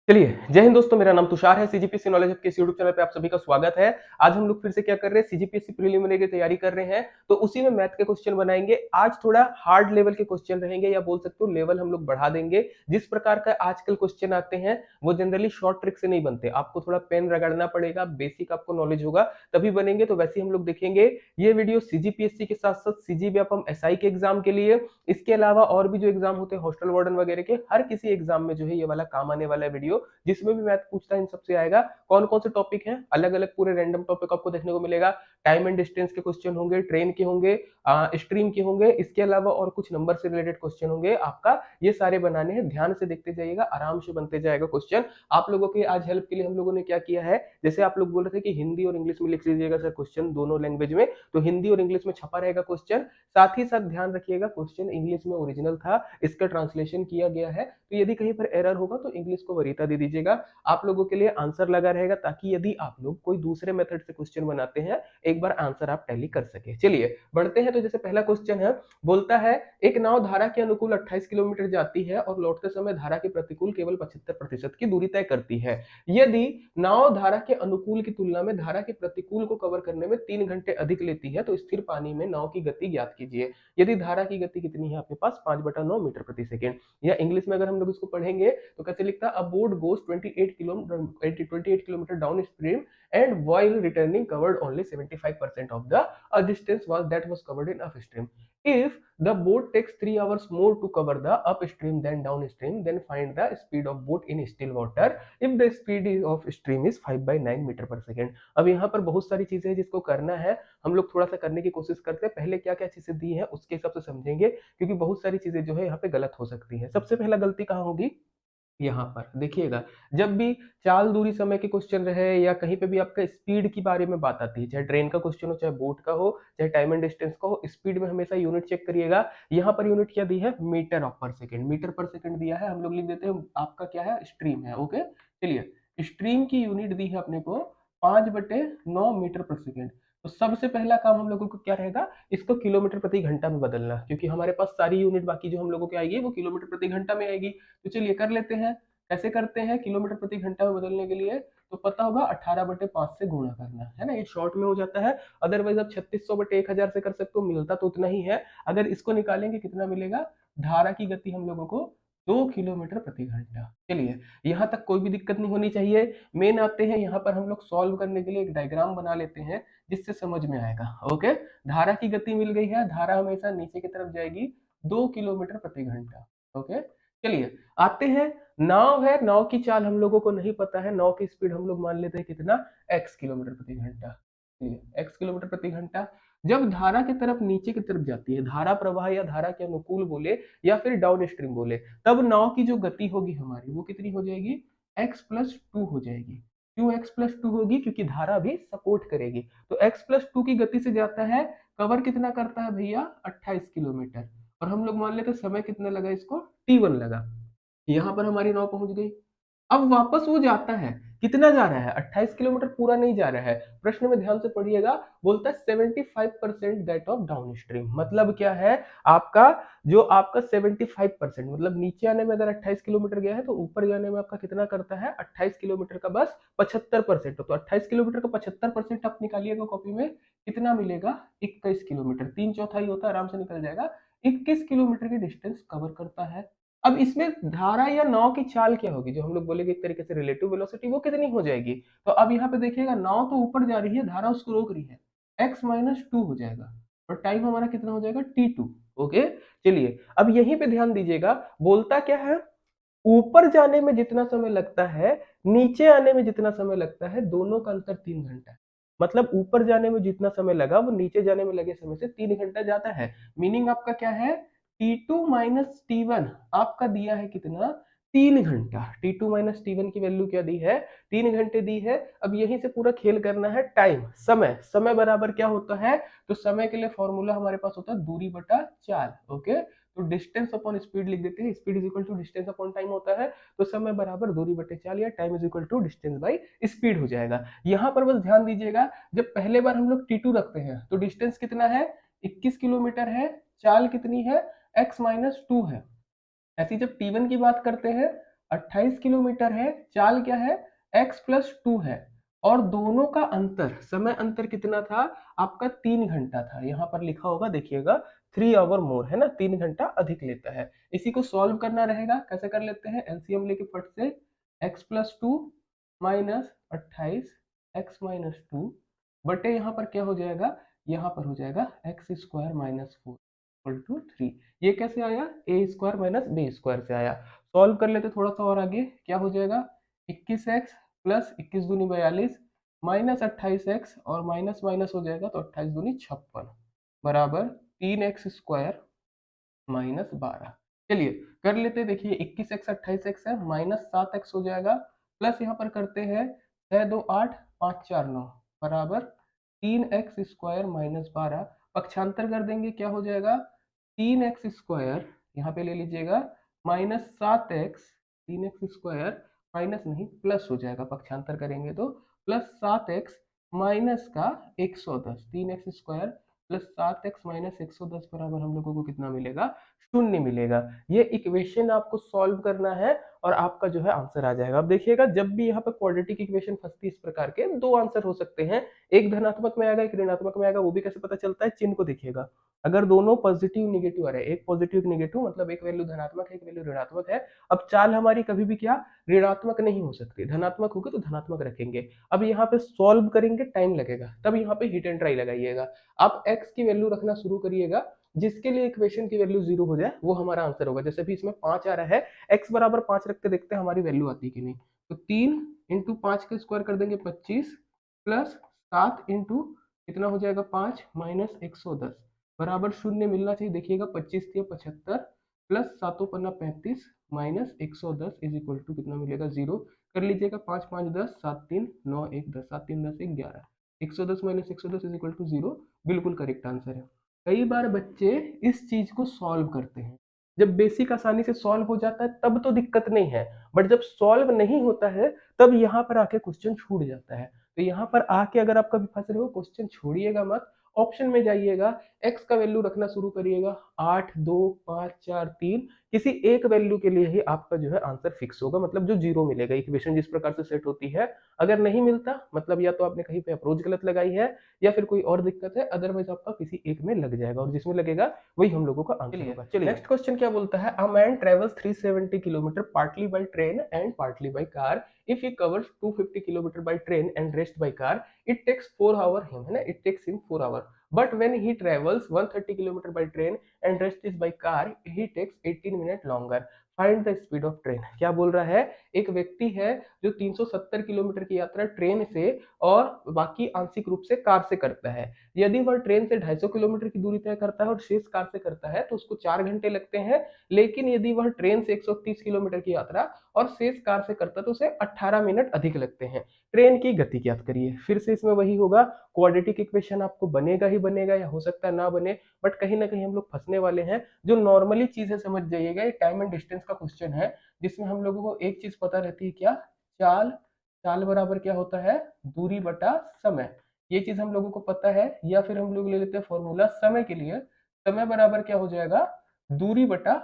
चलिए, जय हिंद दोस्तों, मेरा नाम तुषार है। सीजीपीएससी नॉलेज हब के इस यूट्यूब चैनल पे आप सभी का स्वागत है। आज हम लोग फिर से क्या कर रहे हैं, सीजीपीएससी प्रीलिमिनरी की तैयारी कर रहे हैं, तो उसी में मैथ के क्वेश्चन बनाएंगे। आज थोड़ा हार्ड लेवल के क्वेश्चन रहेंगे, या बोल सकते हो लेवल हम लोग बढ़ा देंगे। जिस प्रकार का आजकल क्वेश्चन आते हैं वो जनरली शॉर्ट ट्रिक से नहीं बनते, आपको थोड़ा पेन रगड़ना पड़ेगा, बेसिक आपको नॉलेज होगा तभी बनेंगे। तो वैसे ही हम लोग देखेंगे ये वीडियो सीजीपीएससी के साथ साथ सीजीबीएफएम एसआई के एग्जाम के लिए, इसके अलावा और भी जो एग्जाम होते हैं हॉस्टल वार्डन वगैरह के, हर किसी एग्जाम में जो है ये वाला काम आने वाला है वीडियो, जिसमें भी मैथ पूछता है इन सबसे आएगा। कौन कौन से टॉपिक हैं, अलग अलग पूरे रैंडम टॉपिक आपको देखने को मिलेगा। टाइम एंड डिस्टेंस के क्वेश्चन होंगे, ट्रेन के होंगे, स्ट्रीम के होंगे, इसके अलावा और कुछ नंबर से रिलेटेड क्वेश्चन होंगे। आपका ये सारे बनाने हैं, ध्यान से देखते जाइएगा, आराम से बनते जाएगा क्वेश्चन। आप लोगों के आज हेल्प के लिए हम लोगों ने क्या किया है, जैसे आप लोग बोल रहे थे कि हिंदी और इंग्लिश में लिख लीजिएगा सर क्वेश्चन दोनों लैंग्वेज में, तो हिंदी और इंग्लिश में छपा रहेगा क्वेश्चन। साथ ही साथ ध्यान रखिएगा क्वेश्चन इंग्लिश में ओरिजिनल था, इसका ट्रांसलेशन किया गया है, तो यदि कहीं पर एरर होगा तो इंग्लिश को वरीयता दे दीजिएगा। आप लोगों के लिए आंसर लगा रहेगा, ताकि यदि आप लोग कोई दूसरे मेथड से क्वेश्चन बनाते हैं, एक बार आंसर आप टैली कर सके। चलिए बढ़ते हैं। तो जैसे पहला क्वेश्चन है, बोलता है एक नाव धारा के अनुकूल 28 किलोमीटर जाती है और लौटते समय धारा के प्रतिकूल केवल 75% की दूरी तय करती है। यदि नाव धारा के अनुकूल की तुलना में धारा के प्रतिकूल को कवर करने में 3 घंटे अधिक लेती है, तो स्थिर पानी में नाव की गति ज्ञात कीजिए। यदि धारा की गति कितनी है आपके पास, 5/9 मीटर प्रति सेकेंड। या इंग्लिश में अगर हम लोग इसको पढ़ेंगे तो कैसे लिखता है, a boat goes 28 kilometre downstream and while returning covered only 75% of the distance that was covered in upstream. If the boat takes 3 hours more to cover the upstream than downstream, then find the speed of boat in still water if the speed of stream is 5/9 metre पर second. अब यहाँ पर बहुत सारी चीजें हैं जिसको करना है, हम लोग थोड़ा सा करने की कोशिश करते हैं। पहले क्या क्या चीजें दी है उसके हिसाब से समझेंगे, क्योंकि बहुत सारी चीजें जो है यहाँ पे गलत हो सकती है। सबसे पहला गलती कहाँ होगी, यहाँ पर देखिएगा, जब भी चाल दूरी समय के क्वेश्चन रहे या कहीं पे भी आपका स्पीड के बारे में बात आती है, चाहे ट्रेन का क्वेश्चन हो, चाहे बोट का हो, चाहे टाइम एंड डिस्टेंस का हो, स्पीड में हमेशा यूनिट चेक करिएगा। यहाँ पर यूनिट क्या दी है, मीटर ऑफ पर सेकेंड, मीटर पर सेकेंड दिया है, हम लोग लिख देते हैं आपका क्या है, स्ट्रीम है। ओके चलिए, स्ट्रीम की यूनिट दी है अपने को 5/9 मीटर पर सेकेंड। तो सबसे पहला काम हम लोगों को क्या रहेगा, इसको किलोमीटर प्रति घंटा में बदलना, क्योंकि हमारे पास सारी यूनिट बाकी जो हम लोगों की आएगी वो किलोमीटर प्रति घंटा में आएगी। तो चलिए कर लेते हैं। कैसे करते हैं किलोमीटर प्रति घंटा में बदलने के लिए, तो पता होगा 18/5 से गुणा करना है ना, ये शॉर्ट में हो जाता है। अदरवाइज आप 3600/1000 से कर सकते हो, मिलता तो उतना ही है। अगर इसको निकालेंगे कितना मिलेगा, धारा की गति हम लोगों को 2 किलोमीटर प्रति घंटा। चलिए यहाँ तक कोई भी दिक्कत नहीं होनी चाहिए। मेन आते हैं यहाँ पर, हम लोग सॉल्व करने के लिए एक डायग्राम बना लेते हैं जिससे समझ में आएगा। ओके, धारा की गति मिल गई है, धारा हमेशा नीचे की तरफ जाएगी 2 किलोमीटर प्रति घंटा। ओके चलिए आते हैं। नाव है, नाव की चाल हम लोगों को नहीं पता है, नाव की स्पीड हम लोग मान लेते हैं कितना, x किलोमीटर प्रति घंटा। x किलोमीटर प्रति घंटा। जब धारा की तरफ नीचे की तरफ जाती है, धारा प्रवाह या धारा के अनुकूल बोले या फिर डाउन स्ट्रीम बोले, तब नाव की जो गति होगी हमारी वो कितनी हो जाएगी, x+2 हो जाएगी। क्यों x+2 होगी, क्योंकि धारा भी सपोर्ट करेगी। तो x+2 की गति से जाता है, कवर कितना करता है भैया, 28 किलोमीटर। और हम लोग मान लेते समय कितना लगा इसको, t1 लगा। यहाँ पर हमारी नाव पहुंच गई। अब वापस वो जाता है, कितना जा रहा है, 28 किलोमीटर पूरा नहीं जा रहा है। प्रश्न में ध्यान से पढ़िएगा, बोलता है 75% दैट ऑफ डाउन स्ट्रीम। मतलब क्या है, आपका जो आपका 75% मतलब नीचे आने में अगर 28 किलोमीटर गया है, तो ऊपर जाने में आपका कितना करता है, 28 किलोमीटर का बस 75%। तो 28 किलोमीटर का 75% आप निकालिएगा कॉपी में, कितना मिलेगा, 21 किलोमीटर। 3/4 होता है, आराम से निकल जाएगा। 21 किलोमीटर की डिस्टेंस कवर करता है। अब इसमें धारा या नाव की चाल क्या होगी, जो हम लोग बोलेंगे एक तरीके से रिलेटिव वेलोसिटी, वो कितनी हो जाएगी। तो अब यहाँ पे देखिएगा, नाव तो ऊपर जा रही है, धारा उसको रोक रही है, x-2 हो जाएगा, और टाइम हमारा कितना हो जाएगा, t2। ओके चलिए अब यहीं पे ध्यान दीजिएगा, बोलता क्या है, ऊपर जाने में जितना समय लगता है, नीचे आने में जितना समय लगता है, दोनों का अंतर 3 घंटा है। मतलब ऊपर जाने में जितना समय लगा वो नीचे जाने में लगे समय से 3 घंटा ज्यादा है। मीनिंग आपका क्या है, T2 माइनस T1 आपका दिया है कितना, 3 घंटा। T2 माइनस T1 की वैल्यू क्या दी है, 3 घंटे दी है। अब यहीं से पूरा खेल करना है, टाइम, समय, समय बराबर क्या होता है, तो समय के लिए फॉर्मूला हमारे पास होता है दूरी बटा चाल। ओके, तो डिस्टेंस अपॉन स्पीड लिख देते हैं, speed is equal to distance upon time होता है। तो समय बराबर दूरी बटे चाल, या time is equal to distance by speed हो जाएगा। यहाँ पर बस ध्यान दीजिएगा, जब पहले बार हम लोग T2 रखते हैं तो डिस्टेंस कितना है, 21 किलोमीटर है, चाल कितनी है, x-2 है। ऐसी जब T1 की बात करते हैं, 28 किलोमीटर है, चाल क्या है x+2 है, और दोनों का अंतर, समय अंतर कितना था आपका 3 घंटा था। यहाँ पर लिखा होगा देखिएगा 3 आवर मोर, है ना, 3 घंटा अधिक लेता है। इसी को सॉल्व करना रहेगा, कैसे कर लेते हैं, एलसीएम लेके फट से x+2 माइनस 28 x-2 बटे यहाँ पर क्या हो जाएगा, यहाँ पर हो जाएगा x² माइनस 4 = 3। ये कैसे आया, a² माइनस b² से आया। सॉल्व कर लेते थोड़ा सा और आगे, क्या हो जाएगा 21x प्लस 21 दूनी 42 माइनस 28x और माइनस माइनस हो जाएगा तो 28 दूनी 56 बराबर 3x² माइनस 12। चलिए कर लेते, देखिए 21x 28x है, माइनस 7x हो जाएगा, प्लस यहाँ पर करते हैं 6 2 8 5 4 9 बराबर 3x² माइनस 12। पक्षांतर कर देंगे, क्या हो जाएगा 3x² यहाँ पे ले लीजिएगा माइनस 7x, 3x² माइनस नहीं प्लस हो जाएगा, पक्षांतर करेंगे तो प्लस 7x माइनस का 110, 3x² प्लस 7x माइनस 110 बराबर हम लोगों को कितना मिलेगा, शून्य मिलेगा। ये इक्वेशन आपको सॉल्व करना है और आपका जो है आंसर आ जाएगा। अब देखिएगा जब भी यहाँ पर क्वाड्रेटिक इक्वेशन फंसती है इस प्रकार के, दो आंसर हो सकते हैं, एक धनात्मक में आएगा एक ऋणात्मक में आएगा। वो भी कैसे पता चलता है, चिन्ह को देखिएगा, अगर दोनों पॉजिटिव निगेटिव आ रहे हैं, एक पॉजिटिव एक निगेटिव मतलब एक वैल्यू धनात्मक है एक वैल्यू ऋणात्मक है। अब चाल हमारी कभी भी क्या ऋणात्मक नहीं हो सकती, धनात्मक होगी तो धनात्मक रखेंगे। अब यहाँ पे सॉल्व करेंगे टाइम लगेगा, तब यहाँ पे हिट एंड ट्राई लगाइएगा। आप x की वैल्यू रखना शुरू करिएगा, जिसके लिए इक्वेशन की वैल्यू 0 हो जाए वो हमारा आंसर होगा। जैसे भी इसमें 5 आ रहा है, x बराबर 5 रखते देखते हैं हमारी वैल्यू आती है कि नहीं। तो 3 इंटू 5 का स्क्वायर कर देंगे 25 प्लस 7 इंटू कितना हो जाएगा 5 माइनस 110 बराबर शून्य मिलना चाहिए। देखिएगा 25 थी 75 प्लस 7 पन्ना 35 माइनस 110 इज इक्वल टू कितना मिलेगा 0। कर लीजिएगा 5 5 10 7 3 9 1 10 7 3 10 11 110 माइनस 110 इज इक्वल टू 0, बिल्कुल करेक्ट आंसर है। कई बार बच्चे इस चीज को सॉल्व करते हैं, जब बेसिक आसानी से सॉल्व हो जाता है तब तो दिक्कत नहीं है, बट जब सॉल्व नहीं होता है तब यहाँ पर आके क्वेश्चन छूट जाता है। तो यहाँ पर आके अगर आप कभी फंस रहे हो, क्वेश्चन छोड़िएगा मत, ऑप्शन में जाइएगा, x का वैल्यू रखना शुरू करिएगा 8 2 5 4 3, किसी एक वैल्यू के लिए ही आपका जो है आंसर फिक्स होगा, मतलब जो 0 मिलेगा। इक्वेशन जिस प्रकार से सेट होती है, अगर नहीं मिलता मतलब या तो आपने कहीं पे अप्रोच गलत लगाई है या फिर कोई और दिक्कत है, अदरवाइज आपका किसी एक में लग जाएगा और जिसमें लगेगा वही हम लोगों का आंसर होगा। चलिए नेक्स्ट क्वेश्चन क्या बोलता है, a man travels 370 kilometre partly by train and partly by car, if he covers 250 kilometre by train and rest by car, it takes 4 hour him, है ना, it takes him 4 hour, but when he travels 130 kilometre by train and rest is by car, he takes 18 minute longer, find the speed of train. क्या बोल रहा है, एक व्यक्ति है जो 370 किलोमीटर की यात्रा ट्रेन से और बाकी आंशिक रूप से कार से करता है। यदि वह ट्रेन से 250 किलोमीटर की दूरी तय करता है और शेष कार से करता है तो उसको 4 घंटे लगते हैं। लेकिन यदि वह ट्रेन से 130 किलोमीटर की यात्रा और शेष कार से करता है तो उसे 18 मिनट अधिक लगते हैं। ट्रेन की गति ज्ञात करिए। फिर से इसमें वही होगा, क्वाड्रेटिक इक्वेशन आपको बनेगा ही बनेगा या हो सकता है ना बने, बट कहीं ना कहीं हम लोग फंसने वाले हैं। जो नॉर्मली चीजें समझ जाइएगा, ये टाइम एंड डिस्टेंस का क्वेश्चन है जिसमें हम लोगों को एक चीज पता रहती है, क्या, चाल। चाल बराबर क्या होता है, दूरी बटा समय, ये चीज हम लोगों को पता है। या फिर हम लोग ले लेते हैं फॉर्मूला समय के लिए, समय बराबर क्या हो जाएगा, दूरी बटा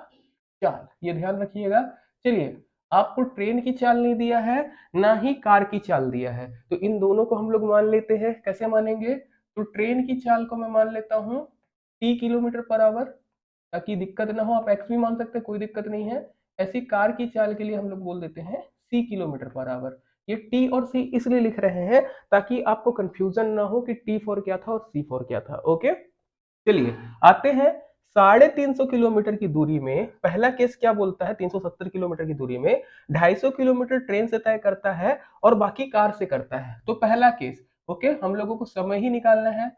चाल, ये ध्यान रखिएगा। चलिए, आपको ट्रेन की चाल नहीं दिया है ना ही कार की चाल दिया है, तो इन दोनों को हम लोग मान लेते हैं। कैसे मानेंगे, तो ट्रेन की चाल को मैं मान लेता हूँ टी किलोमीटर पर आवर, ताकि दिक्कत ना हो, आप एक्स भी मान सकते हैं, कोई दिक्कत नहीं है। ऐसी कार की चाल के लिए हम लोग बोल देते हैं सी किलोमीटर पर आवर। ये टी और सी इसलिए लिख रहे हैं ताकि आपको कंफ्यूजन ना हो कि टी फॉर क्या था और सी फॉर क्या था। ओके, चलिए आते हैं 350 किलोमीटर की दूरी में। पहला केस क्या बोलता है, 370 किलोमीटर की दूरी में 250 किलोमीटर ट्रेन से तय करता है और बाकी कार से करता है। तो पहला केस, ओके, हम लोगों को समय ही निकालना है,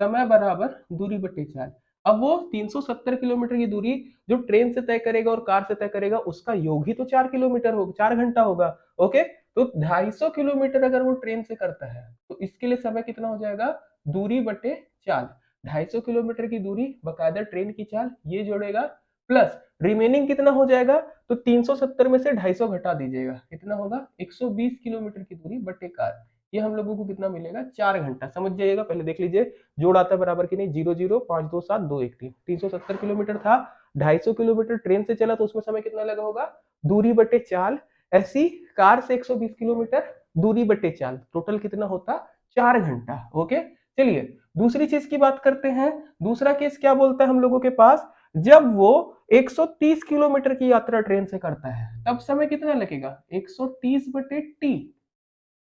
समय बराबर दूरी बटे चाल। अब वो 370 किलोमीटर की दूरी जो ट्रेन से तय करेगा और कार से तय करेगा उसका योग ही तो 4 किलोमीटर होगा, 4 घंटा होगा। ओके, तो 250 किलोमीटर अगर वो ट्रेन से करता है तो इसके लिए समय कितना हो जाएगा, दूरी बटे चाल। 250 किलोमीटर की दूरी बकायदा ट्रेन की चाल, ये जोड़ेगा, प्लस रिमेनिंग कितना हो जाएगा, तो 370 में से 250 घटा दीजिएगा, कितना होगा 120 किलोमीटर की दूरी बटे कार। ये हम लोगों को कितना मिलेगा, 4 घंटा। समझ जाइएगा, पहले देख लीजिए जोड़ आता है बराबर की नहीं, 0 0 5 2 7 2 1 3, 370 किलोमीटर था, 250 किलोमीटर ट्रेन से चला तो उसमें समय कितना लगा होगा, दूरी बटे चाल, ऐसी कार से 120 किलोमीटर दूरी बटे चाल, टोटल कितना होता? 4 घंटा। ओके, चलिए दूसरी चीज की बात करते हैं। दूसरा केस क्या बोलता है हम लोगों के पास, जब वो 130 किलोमीटर की यात्रा ट्रेन से करता है तब समय कितना लगेगा? 130 बटे टी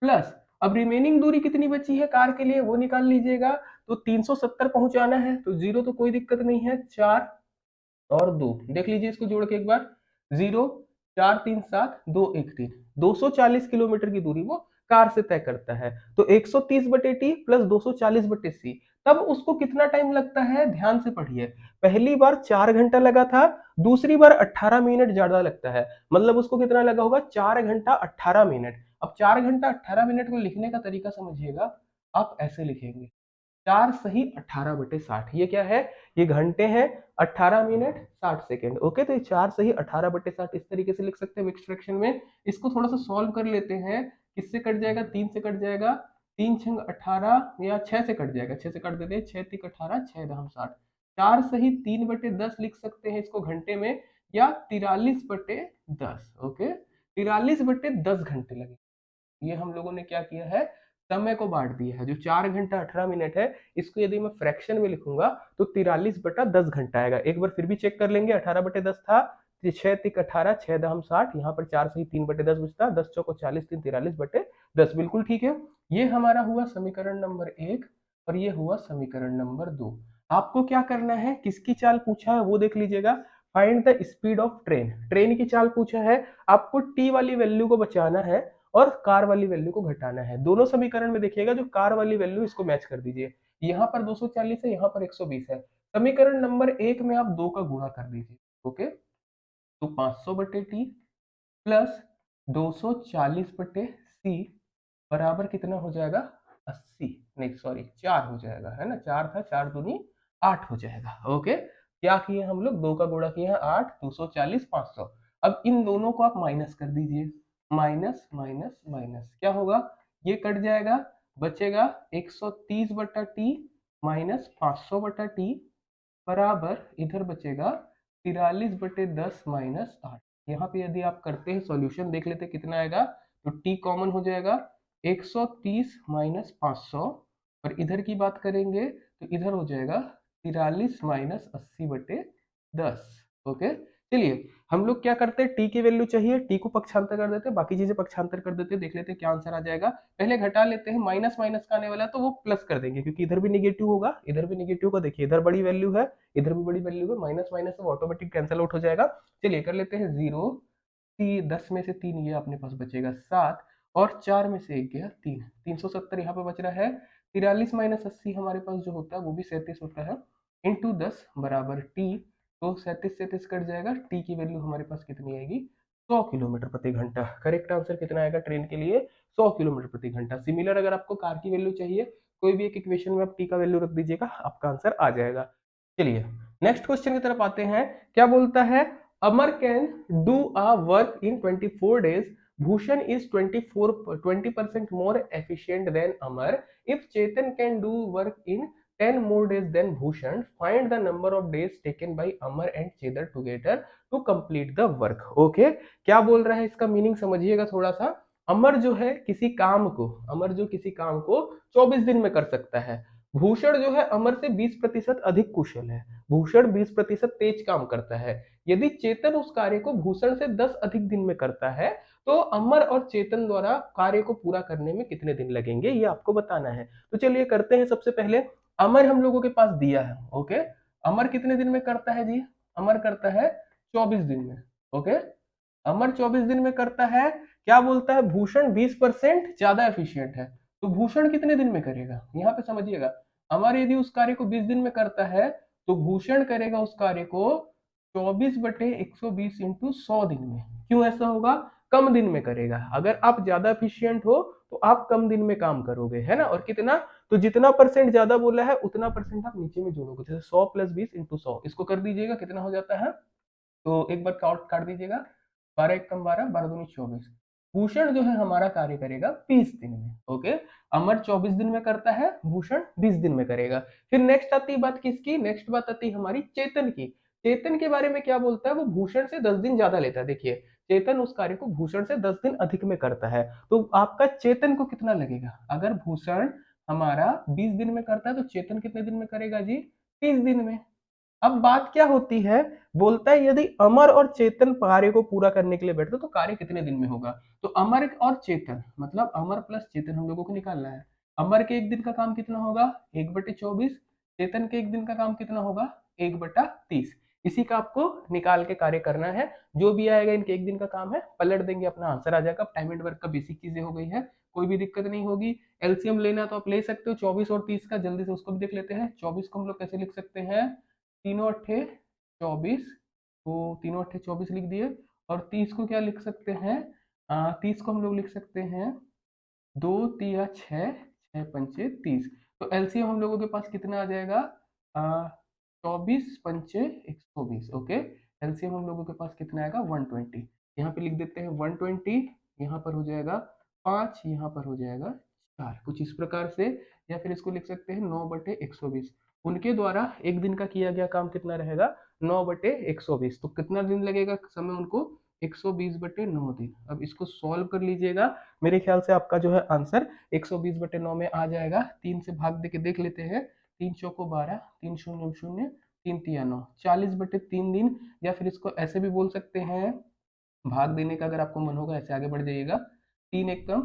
प्लस, अब रिमेनिंग दूरी कितनी बची है कार के लिए वो निकाल लीजिएगा। तो 370 पहुंचाना है तो जीरो तो कोई दिक्कत नहीं है, 4 और 2 देख लीजिए इसको जोड़ के एक बार, 0, 4, 3, 7, 2, 1, 3, 240 किलोमीटर की दूरी वो कार से तय करता है। तो 130 बटे टी प्लस 240 बटे सी, तब उसको कितना टाइम लगता है? ध्यान से पढ़िए, पहली बार 4 घंटा लगा था, दूसरी बार 18 मिनट ज्यादा लगता है, मतलब उसको कितना लगा होगा? 4 घंटा 18 मिनट। अब 4 घंटा 18 मिनट को लिखने का तरीका समझिएगा, आप ऐसे लिखेंगे, 4 सही 18 बटे 60, ये क्या है? ये घंटे हैं, 18 मिनट 60 सेकेंड। ओके, तो ये 4 सही 18 बटे 60 इस तरीके से लिख सकते हैं मिक्स फ्रैक्शन में। इसको थोड़ा सा सॉल्व कर लेते हैं, किससे कट जाएगा? 3 से कट जाएगा, 3 छंग 18, या 6 से कट जाएगा, 6 से कट देते हैं, 6 तिक 18, 6 दम 60, 4 सही 3 बटे 10 लिख सकते हैं इसको घंटे में, या 43 बटे 10। ओके, 43 बटे 10 घंटे लगे। ये हम लोगों ने क्या किया है? समय को बांट दिया है। जो 4 घंटा 18 मिनट है, इसको यदि मैं फ्रैक्शन में लिखूंगा तो 43/10 घंटा आएगा। एक बार फिर भी चेक कर लेंगे, 18/10 था, 6 तिक 18, 6 दम 60, यहाँ पर 4 सही 3/10 बचता, 10 चौको 40, 3 43/10, बिल्कुल ठीक है। ये हमारा हुआ समीकरण नंबर 1 और ये हुआ समीकरण नंबर 2। आपको क्या करना है, किसकी चाल पूछा है वो देख लीजिएगा। Find the speed of train, train की चाल पूछा है, आपको टी वाली वैल्यू को बचाना है और कार वाली वैल्यू को घटाना है। दोनों समीकरण में देखिएगा, जो कार वाली वैल्यू इसको मैच कर दीजिए, यहाँ पर 240 है, यहाँ पर 120 है। समीकरण नंबर 1 में आप 2 का गुणा कर दीजिए। ओके, तो 500 बटे टी प्लस 240 बटे सी बराबर कितना हो जाएगा? 80, नहीं सॉरी 4 हो जाएगा, है ना, 4 था, 4 दूनी 8 हो जाएगा। ओके, क्या किए हम लोग? 2 का गुणा किए हैं, 8, 240, 500। अब इन दोनों को आप माइनस कर दीजिए, माइनस माइनस माइनस क्या होगा? ये कट जाएगा, बचेगा 130 बटा टी माइनस 500 बटा टी बराबर इधर बचेगा 43/10 माइनस 8। यहाँ पे यदि आप करते हैं सॉल्यूशन, देख लेते कितना आएगा, तो टी कॉमन हो जाएगा, 130 माइनस 500, और इधर की बात करेंगे तो इधर हो जाएगा 43 माइनस 80/10। ओके, चलिए हम लोग क्या करते हैं, टी की वैल्यू चाहिए, टी को पक्षांतर कर देते हैं, बाकी चीजें पक्षांतर कर देते हैं, देख लेते हैं क्या आंसर आ जाएगा। पहले घटा लेते हैं, माइनस माइनस का आने वाला है तो वो प्लस कर देंगे, क्योंकि इधर भी निगेटिव होगा, इधर भी निगेटिव का, देखिए इधर बड़ी वैल्यू है, इधर भी बड़ी वैल्यू है, माइनस माइनस सब ऑटोमेटिक कैंसिल आउट हो जाएगा। चलिए कर लेते हैं, 0 10 में से 3 ये अपने पास बचेगा 7, और 4 में से 1 गया 3, 370 यहाँ पे बच रहा है। 43 माइनस 80 हमारे पास जो होता है वो भी 37 होता है, इंटू 10 बराबर टी, तो 37 कट जाएगा, टी की वैल्यू हमारे पास कितनी आएगी? 100 किलोमीटर प्रति घंटा। करेक्ट आंसर कितना आएगा ट्रेन के लिए? 100 किलोमीटर प्रति घंटा। सिमिलर अगर आपको कार की वैल्यू चाहिए, कोई भी एक इक्वेशन में आप टी का वैल्यू रख दीजिएगा, आपका आंसर आ जाएगा। चलिए नेक्स्ट क्वेश्चन की तरफ आते हैं। क्या बोलता है, Amar can do a work in 24 days, Bhushan is 20% more efficient than Amar. If Chetan can do work in 10 more days than Bhushan, find the number of days taken by Amar and Chetan together to complete the work. Okay, क्या बोल रहा है, इसका meaning समझिएगा थोड़ा सा। अमर जो है किसी काम को, अमर जो किसी काम को 24 दिन में कर सकता है, भूषण जो है अमर से 20% अधिक कुशल है, भूषण 20% तेज काम करता है। यदि चेतन उस कार्य को भूषण से 10 अधिक दिन में करता है, तो अमर और चेतन द्वारा कार्य को पूरा करने में कितने दिन लगेंगे, ये आपको बताना है। तो चलिए करते हैं। सबसे पहले अमर हम लोगों के पास दिया है। ओके, अमर कितने दिन में करता है जी? अमर करता है 24 दिन में। ओके, अमर 24 दिन में करता है। क्या बोलता है, भूषण 20% ज्यादा एफिशिएंट है, तो भूषण कितने दिन में करेगा? यहाँ पे समझिएगा, अमर यदि उस कार्य को 20 दिन में करता है, तो भूषण करेगा उस कार्य को 24/120 इंटू 100 दिन में। क्यों ऐसा होगा? कम दिन में करेगा। अगर आप ज्यादा एफिशिएंट हो तो आप कम दिन में काम करोगे, है ना। और कितना? तो जितना परसेंट ज्यादा बोला है उतना परसेंट आप नीचे में जोड़ोगे, जैसे 100 + 20 इंटू 100, इसको कर दीजिएगा, कितना हो जाता है, तो एक बार काउंट काट दीजिएगा, 12 × 1 = 12, 12 × 2 = 24। भूषण जो है हमारा कार्य करेगा 20 दिन में। ओके, अमर 24 दिन में करता है, भूषण 20 दिन में करेगा। फिर नेक्स्ट आती है बात किसकी? नेक्स्ट बात आती है हमारी चेतन की। चेतन के बारे में क्या बोलता है, वो भूषण से 10 दिन ज्यादा लेता है। देखिए चेतन उस कार्य को भूषण से 10 दिन अधिक में करता है। तो आपका चेतन को कितना लगेगा? अगर भूषण हमारा 20 दिन में करता है तो चेतन कितने दिन में करेगा जी? 30 दिन में। अब बात क्या होती है, बोलता है यदि अमर और चेतन कार्य को पूरा करने के लिए बैठते तो कार्य कितने दिन में होगा? तो अमर और चेतन मतलब अमर प्लस चेतन हम लोगों को निकालना है। अमर के एक दिन का काम कितना होगा? 1/24। चेतन के एक दिन का काम कितना होगा? 1/30। इसी का आपको निकाल के कार्य करना है। जो भी आएगा इनके एक दिन का काम है, पलट देंगे अपना आंसर आ जाएगा। टाइम एंड वर्क का बेसिक चीजें हो गई है, कोई भी दिक्कत नहीं होगी। एलसीएम लेना तो आप ले सकते हो 24 और 30 का, जल्दी से उसको भी देख लेते हैं। 24 को हम लोग कैसे लिख सकते हैं? तीनों अट्ठे 24, तो तीनों अट्ठे 24 लिख दिए। और 30 को क्या लिख सकते हैं? 30 को हम लोग लिख सकते हैं 2 तिया 6, 6 पंचे 30। तो एलसीएम हम लोगों के पास कितना आ जाएगा? 24 पंचे 120। ओके, एलसीएम हम लोगों के पास कितना आएगा? 120। यहाँ पे लिख देते हैं 120, यहाँ पर हो जाएगा 5, यहाँ पर हो जाएगा 4, कुछ इस प्रकार से। या फिर इसको लिख सकते हैं 9/120। उनके द्वारा एक दिन का किया गया काम कितना रहेगा? 9/120। तो कितना दिन लगेगा समय उनको? 120/9 दिन। अब इसको सॉल्व कर लीजिएगा, मेरे ख्याल से आपका जो है आंसर 120/9 में आ जाएगा। 3 से भाग दे के देख लेते हैं। 3 चौको 12, 3 शून्य शून्य, 3 तिया 9, 40/3 दिन। या फिर इसको ऐसे भी बोल सकते हैं, भाग देने का अगर आपको मन होगा ऐसे आगे बढ़ जाइएगा। 3 एकम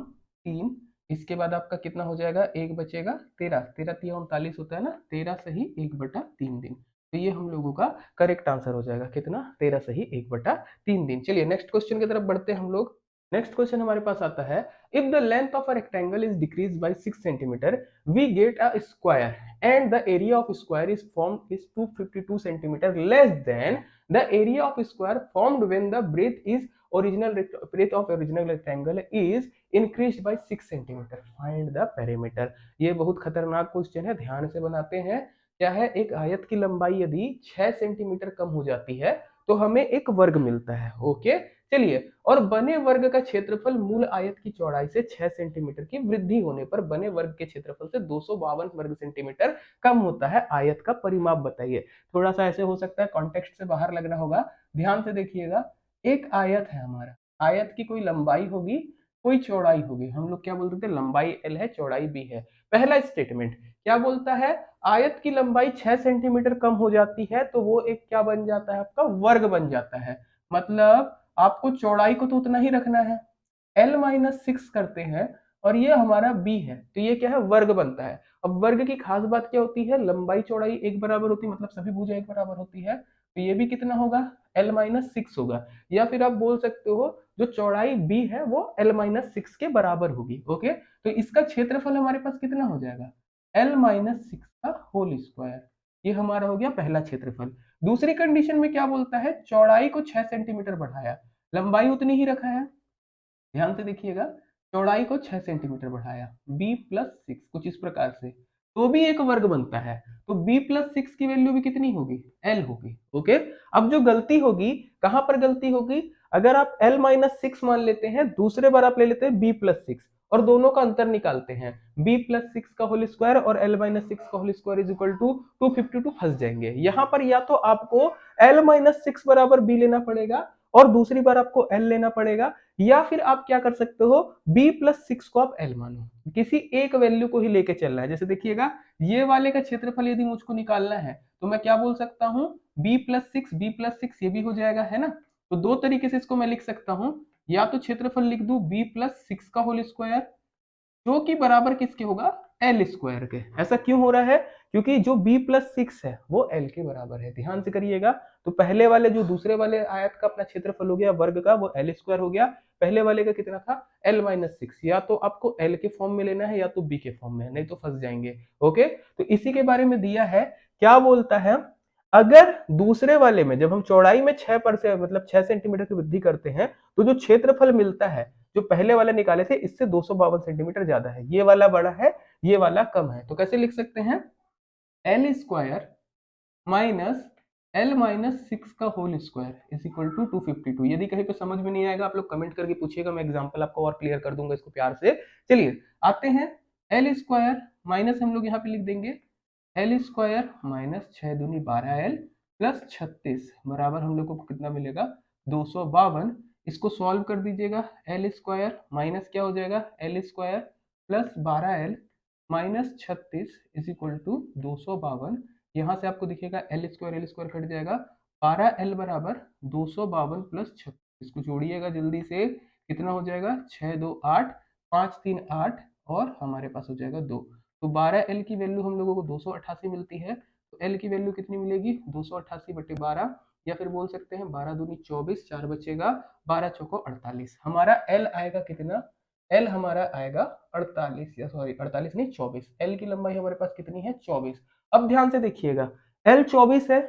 3, इसके बाद आपका कितना हो जाएगा? एक बचेगा 13, 13 तिया 39 होता है ना, 13 सही 1/3 दिन। तो ये हम लोगों का करेक्ट आंसर हो जाएगा कितना? 13 सही 1/3 दिन। चलिए नेक्स्ट क्वेश्चन की तरफ बढ़ते हैं हम लोग। नेक्स्ट क्वेश्चन हमारे पास आता है, if the length of a rectangle is decrease by 6 centimetre, we get a square and the area of square is formed is 252 centimetre less than the area of square formed when the breadth is original breadth of original rectangle is increased by 6 centimetre, find the perimeter. ये बहुत खतरनाक question है, ध्यान से बनाते हैं। क्या है? एक आयत की लंबाई यदि 6 सेंटीमीटर कम हो जाती है तो हमें एक वर्ग मिलता है। ओके, चलिए। और बने वर्ग का क्षेत्रफल मूल आयत की चौड़ाई से 6 सेंटीमीटर की वृद्धि होने पर बने वर्ग के क्षेत्रफल से 252 वर्ग सेंटीमीटर कम होता है। आयत का परिमाप बताइए। थोड़ा सा ऐसे हो सकता है, कॉन्टेक्स्ट से बाहर लगना होगा, ध्यान से देखिएगा। एक आयत है हमारा, आयत की कोई लंबाई होगी, कोई चौड़ाई होगी। हम लोग क्या बोलते थे? लंबाई एल है, चौड़ाई बी है। पहला स्टेटमेंट क्या बोलता है? आयत की लंबाई 6 सेंटीमीटर कम हो जाती है तो वो एक क्या बन जाता है? आपका वर्ग बन जाता है। मतलब आपको चौड़ाई को तो उतना ही रखना है, L-6 करते हैं और ये हमारा b है, तो ये क्या है? वर्ग बनता है। अब वर्ग की खास बात क्या होती है? लंबाई चौड़ाई एक बराबर होती है, मतलब सभी भुजा एक बराबर होती है। तो ये भी कितना होगा? L-6 होगा। या फिर आप बोल सकते हो जो चौड़ाई b है वो L-6 के बराबर होगी। ओके, तो इसका क्षेत्रफल हमारे पास कितना हो जाएगा? L-6 का होल स्क्वायर। ये हमारा हो गया पहला क्षेत्रफल। दूसरी कंडीशन में क्या बोलता है? चौड़ाई को 6 सेंटीमीटर बढ़ाया, लंबाई उतनी ही रखा है। ध्यान से देखिएगा, चौड़ाई को 6 सेंटीमीटर बढ़ाया, b+6 कुछ इस प्रकार से, तो भी एक वर्ग बनता है। तो b+6 की वैल्यू भी कितनी होगी? l होगी। ओके, अब जो गलती होगी, कहां पर गलती होगी? अगर आप L-6 मान लेते हैं, दूसरे बार आप ले लेते हैं b+6 और दोनों का अंतर निकालते हैं, b+6 का होल स्क्वायर और L-6 का whole square is equal to 252, फंस जाएंगे। यहां पर या तो आपको L-6 बराबर b लेना पड़ेगा और दूसरी बार आपको l लेना पड़ेगा, या फिर आप क्या कर सकते हो? b+6 को आप l मानो, किसी एक वैल्यू को ही लेके चलना है। जैसे देखिएगा, ये वाले का क्षेत्रफल यदि मुझको निकालना है तो मैं क्या बोल सकता हूँ? b+6 ये भी हो जाएगा, है ना? तो दो तरीके से इसको मैं लिख सकता हूँ, या तो क्षेत्रफल लिख दू b+6 का होल स्क्वायर, जो कि बराबर किसके होगा? एल स्क्वायर के। ऐसा क्यों हो रहा है? क्योंकि जो b+6 है वो l के बराबर है। ध्यान से करिएगा, तो पहले वाले जो दूसरे वाले आयत का अपना क्षेत्रफल हो गया वर्ग का, वो एल स्क्वायर हो गया। पहले वाले का कितना था? L-6। या तो आपको l के फॉर्म में लेना है या तो b के फॉर्म में, नहीं तो फंस जाएंगे। ओके, तो इसी के बारे में दिया है। क्या बोलता है? अगर दूसरे वाले में जब हम चौड़ाई में 6% मतलब 6 सेंटीमीटर की वृद्धि करते हैं तो जो क्षेत्रफल मिलता है, जो पहले वाले निकाले थे इससे 252 सेंटीमीटर ज्यादा है। ये वाला बड़ा है, ये वाला कम है। तो कैसे लिख सकते हैं? एल स्क्वायर माइनस L-6 का whole square is equal to 252। यदि कहीं पे समझ में नहीं आएगा आप लोग कमेंट करके पूछिएगा, मैं एग्जांपल आपको और क्लियर कर दूंगा इसको प्यार से। चलिए आते हैं, एल स्क्वायर माइनस हम लोग यहाँ पे लिख देंगे L square minus 6×2 = 12L plus 36 बराबर हम लोग को कितना मिलेगा? 252। इसको सॉल्व कर दीजिएगा, एल स्क्वायर माइनस क्या हो जाएगा, L square plus 12l minus 36 is equal to 252। यहाँ से आपको दिखेगा एल स्क्वायर कट जाएगा, 12l बराबर 252 प्लस 36, इसको जोड़िएगा जल्दी से, कितना हो जाएगा, 6 2 8, 5 3 8 और हमारे पास हो जाएगा 2। तो 12l की वैल्यू हम लोगों को 288 मिलती है। तो l की वैल्यू कितनी मिलेगी, 288/12, या फिर बोल सकते हैं 12 दूनी 24, 4 बचेगा, 12 चौको 48। हमारा l आएगा कितना, l हमारा आएगा 48, या सॉरी 48 नहीं 24। l की लंबाई हमारे पास कितनी है, 24। अब ध्यान से देखिएगा, l 24 है,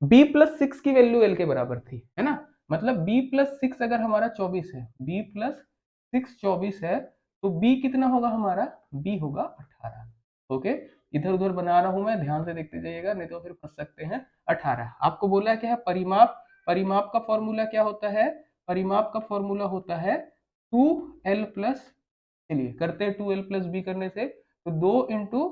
b प्लस 6 की वैल्यू l के बराबर थी, है ना, मतलब b प्लस 6 अगर हमारा 24 है, b प्लस 6 24 है, तो b कितना होगा हमारा, b होगा 18। ओके, इधर उधर बना रहा हूं मैं, ध्यान से देखते जाइएगा नहीं तो फिर फंस सकते हैं। 18 आपको बोला क्या है, परिमाप, परिमाप का फॉर्मूला क्या होता है, परिमाप का फॉर्मूला होता है 2l प्लस, चलिए करते हैं 2l प्लस बी करने से, तो 2 इंटू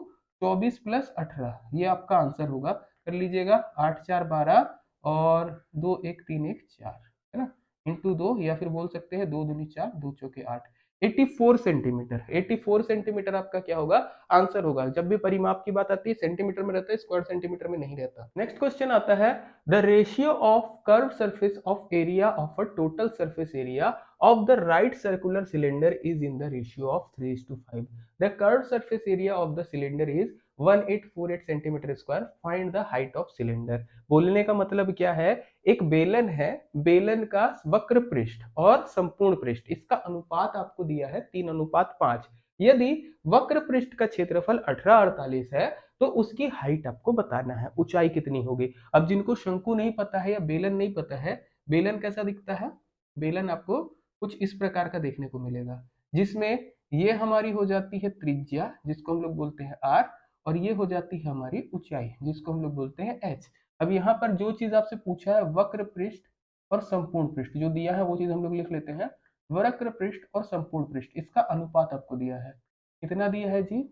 24 प्लस 18, ये आपका आंसर होगा, कर लीजिएगा, 8 4 12 और 2 1 3 1 4, है ना, इंटू 2, या फिर बोल सकते हैं 2 दूनी 4, 2 चौके 8, 84 सेंटीमीटर। 84 सेंटीमीटर आपका क्या होगा, आंसर होगा। जब भी परिमाप की बात आती है सेंटीमीटर में रहता है, स्क्वायर सेंटीमीटर में नहीं रहता। नेक्स्ट क्वेश्चन आता है, the ratio of curve surface of area of a total surface area of the right circular cylinder is in the ratio of 3:5. The curved surface area of the cylinder is 1848 centimeter square. Find the height of cylinder. बोलने का मतलब क्या है, एक बेलन है, बेलन का वक्र पृष्ठ और संपूर्ण पृष्ठ, इसका अनुपात आपको दिया है 3:5। यदि वक्र पृष्ठ का क्षेत्रफल 1848 है तो उसकी हाइट आपको बताना है, ऊंचाई कितनी होगी। अब जिनको शंकु नहीं पता है या बेलन नहीं पता है, बेलन कैसा दिखता है, बेलन आपको कुछ इस प्रकार का देखने को मिलेगा, जिसमें ये हमारी हो जाती है त्रिज्या जिसको हम लोग बोलते हैं r, और ये हो जाती है हमारी ऊंचाई जिसको हम लोग बोलते हैं h। अब यहाँ पर जो चीज आपसे पूछा है वक्र पृष्ठ और संपूर्ण पृष्ठ, जो दिया है वो चीज हम लोग लिख लेते हैं, वक्र पृष्ठ और संपूर्ण पृष्ठ, इसका अनुपात आपको दिया है, कितना दिया है जी,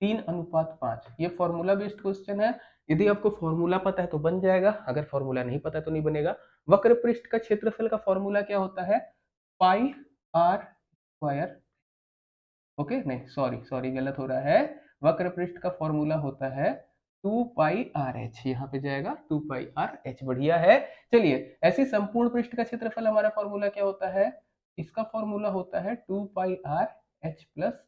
3:5। ये फॉर्मूला बेस्ड क्वेश्चन है, यदि आपको फॉर्मूला पता है तो बन जाएगा, अगर फॉर्मूला नहीं पता है तो नहीं बनेगा। वक्र पृष्ठ का क्षेत्रफल का फॉर्मूला क्या होता है, पाई आर स्क्वायर, ओके नहीं सॉरी सॉरी गलत हो रहा है, वक्र पृष्ठ का फॉर्मूला होता है 2πr h, यहाँ पे जाएगा 2πr h, बढ़िया है। चलिए ऐसे संपूर्ण पृष्ठ का क्षेत्रफल हमारा फॉर्मूला क्या होता है, इसका फॉर्मूला होता है 2πr h प्लस,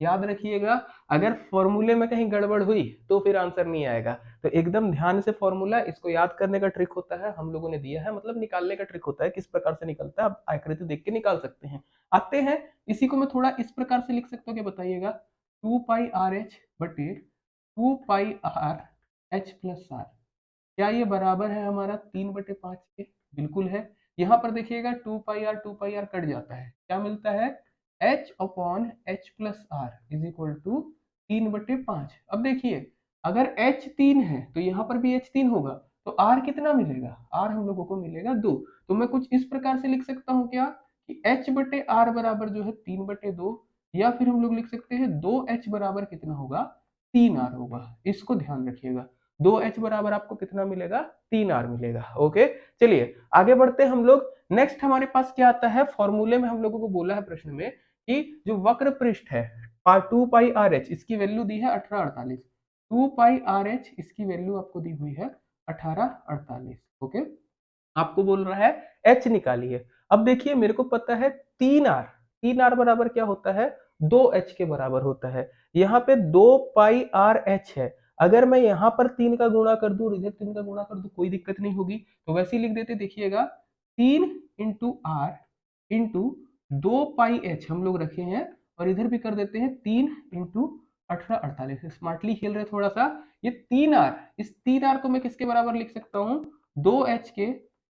याद रखिएगा, अगर फॉर्मूले में कहीं गड़बड़ हुई तो फिर आंसर नहीं आएगा, तो एकदम ध्यान से फॉर्मूला, इसको याद करने का ट्रिक होता है, हम लोगों ने दिया है, मतलब निकालने का ट्रिक होता है, किस प्रकार से निकलता है आप आकृति देख के निकाल सकते हैं। आते हैं, इसी को मैं थोड़ा इस प्रकार से लिख सकता हूँ, क्या बताइएगा, 2πr h बटे 2πr h प्लस r, क्या ये बराबर है हमारा 3/5 के, बिल्कुल है। यहाँ पर देखिएगा 2πr कट जाता है, क्या मिलता है, h upon h plus r is equal to 3/5। अब देखिए अगर h 3 है तो यहाँ पर भी h 3 होगा, तो r कितना मिलेगा, r हम लोगों को मिलेगा 2। तो मैं कुछ इस प्रकार से लिख सकता हूँ क्या, कि h बटे r बराबर जो है 3/2, या फिर हम लोग लिख सकते हैं 2h बराबर कितना होगा, 3r होगा। इसको ध्यान रखिएगा, 2h बराबर आपको कितना मिलेगा, 3r मिलेगा। ओके चलिए आगे बढ़ते हैं हम लोग। नेक्स्ट हमारे पास क्या आता है, फॉर्मूले में हम लोगों को बोला है प्रश्न में कि जो वक्र पृष्ठ है 2πr h, इसकी वैल्यू दी है 1848, 2πr h इसकी वैल्यू आपको दी हुई है 1848। ओके, आपको बोल रहा है h निकालिए। अब देखिए मेरे को पता है 3r, 3r बराबर क्या होता है, 2h के बराबर होता है। यहाँ पे 2πr h है, अगर मैं यहाँ पर 3 का गुणा कर दूं और इधर 3 का गुणा कर दूं कोई दिक्कत नहीं होगी, तो वैसे ही लिख देते, देखिएगा 3 इंटू आर इंटू 2πh हम लोग रखे हैं, और इधर भी कर देते हैं 3 इंटू 1848, स्मार्टली खेल रहे थोड़ा सा। ये 3r, इस 3r को मैं किसके बराबर लिख सकता हूँ, 2h के,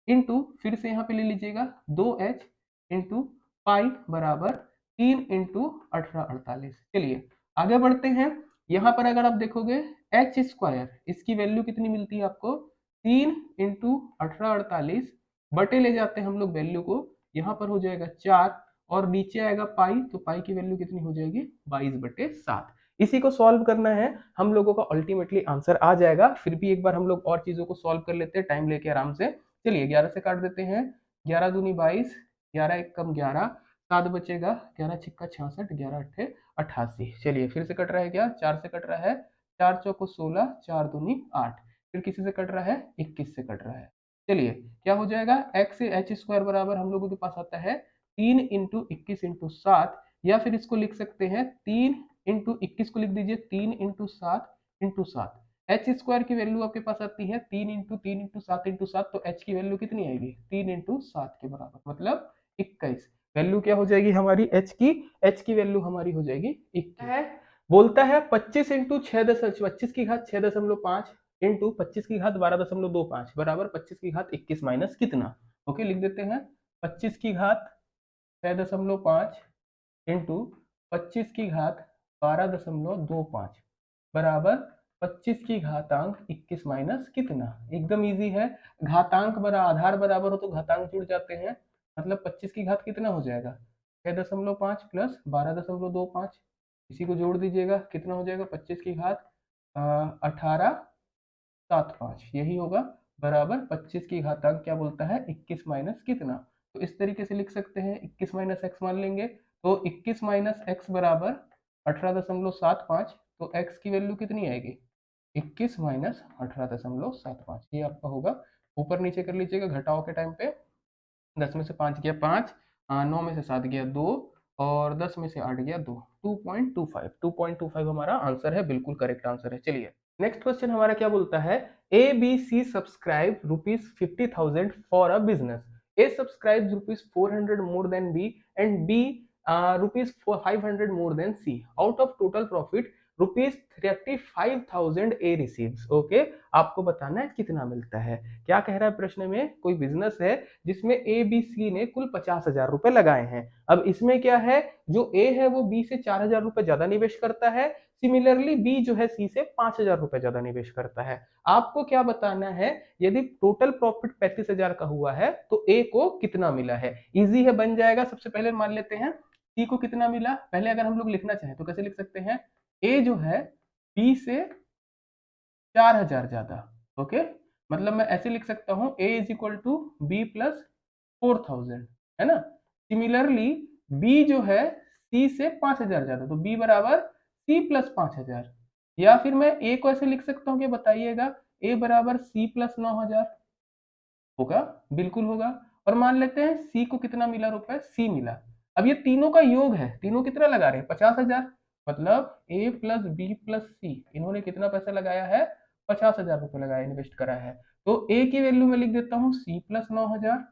इंटू फिर से यहाँ पे ले लीजिएगा 2h इंटू पाई बराबर 3 इंटू 1848। चलिए आगे बढ़ते हैं, यहाँ पर अगर आप देखोगे h स्क्वायर, इसकी वैल्यू कितनी मिलती है आपको, 3 इंटू 1848 बटे ले जाते हैं हम लोग वैल्यू को, यहाँ पर हो जाएगा 4 और नीचे आएगा पाई, तो पाई की वैल्यू कितनी हो जाएगी, 22/7। इसी को सॉल्व करना है, हम लोगों का अल्टीमेटली आंसर आ जाएगा। फिर भी एक बार हम लोग और चीजों को सॉल्व कर लेते हैं टाइम लेके आराम से। चलिए 11 से काट देते हैं, 11 दूनी 22, 11 एक कम 11, 7 बचेगा, 11 छिक्का 66, 11 अट्ठे 88। चलिए फिर से कट रहा है क्या, 4 से कट रहा है, 4 चौको 16, 4 दूनी 8, फिर किसी से कट रहा है, 21 से कट रहा है। चलिए क्या हो जाएगा, एक्स एच स्क्वायर बराबर हम लोगों के पास आता है 3 इंटू 21 इंटू 7, या फिर इसको लिख सकते हैं 3 इंटू 21 को लिख दीजिए 3 इंटू 7 इंटू 7। एच स्क्वायर की वैल्यू आपके पास आती है 3 इंटू 7 तो एच की वैल्यू कितनी आएगी, 3 इंटू 7 के बराबर, मतलब 21। वैल्यू क्या हो जाएगी हमारी एच की वैल्यू हमारी हो जाएगी 21 है। बोलता है 25 इंटू 25 की घात 6.5 इंटू 25 की घात 12.25 बराबर 25 की घात 21 माइनस कितना। ओके लिख देते हैं 25 की घात 6.5 इंटू 25 की घात 12.25 बराबर 25 की घातांक 21 माइनस कितना। एकदम इजी है, घातांक बरा आधार बराबर हो तो घातांक जुड़ जाते हैं, मतलब 25 की घात कितना हो जाएगा 6.5 प्लस 12.25, इसी को जोड़ दीजिएगा कितना हो जाएगा 25 की घात 18.75, यही होगा बराबर 25 की घातांक क्या बोलता है 21 माइनस कितना। तो इस तरीके से लिख सकते हैं 21 माइनस एक्स मान लेंगे, तो 21 माइनस एक्स बराबर 18.75, तो एक्स की वैल्यू कितनी आएगी 21 माइनस 18.75, ये आपका होगा। ऊपर नीचे कर लीजिएगा, घटाओ के टाइम पे 10 में से 5 गया 5, 9 में से 7 गया 2, और 10 में से 8 गया 2, 2.25 हमारा आंसर है, बिल्कुल करेक्ट आंसर है। चलिए नेक्स्ट क्वेश्चन हमारा क्या बोलता है, A B C subscribe ₹50,000 for a business, A subscribe ₹400 more than B and B ₹500 more than C, out of total profit ₹35,000 A receives. Okay, आपको बताना है कितना मिलता है। क्या कह रहा है प्रश्न में, कोई बिजनेस है जिसमें ए बी सी ने कुल 50,000 रुपए लगाए हैं। अब इसमें क्या है, जो ए है वो बी से 4,000 रुपए ज्यादा निवेश करता है, सिमिलरली बी जो है सी से 5,000 रुपए ज्यादा निवेश करता है। आपको क्या बताना है, यदि टोटल प्रॉफिट 35,000 का हुआ है तो ए को कितना मिला है। इजी है, बन जाएगा। सबसे पहले मान लेते हैं सी को कितना मिला, पहले अगर हम लोग लिखना चाहें तो कैसे लिख सकते हैं, ए जो है बी से 4,000 ज्यादा। ओके, मतलब मैं ऐसे लिख सकता हूं A is equal to B plus 4,000, है ना। सिमिलरली बी जो है सी से 5,000 ज्यादा, तो बी बराबर सी प्लस 5,000, या फिर मैं ए को ऐसे लिख सकता हूँ कि बताइएगा ए बराबर सी प्लस 9,000, होगा, बिल्कुल होगा। और मान लेते हैं सी को कितना मिला रुपए, सी मिला। अब ये तीनों का योग है, तीनों कितना लगा रहे हैं 50,000, मतलब ए प्लस बी प्लस सी, इन्होंने कितना पैसा लगाया है 50,000 रुपए लगाया, इन्वेस्ट करा है। तो ए की वैल्यू में लिख देता हूँ सी प्लस 9,000,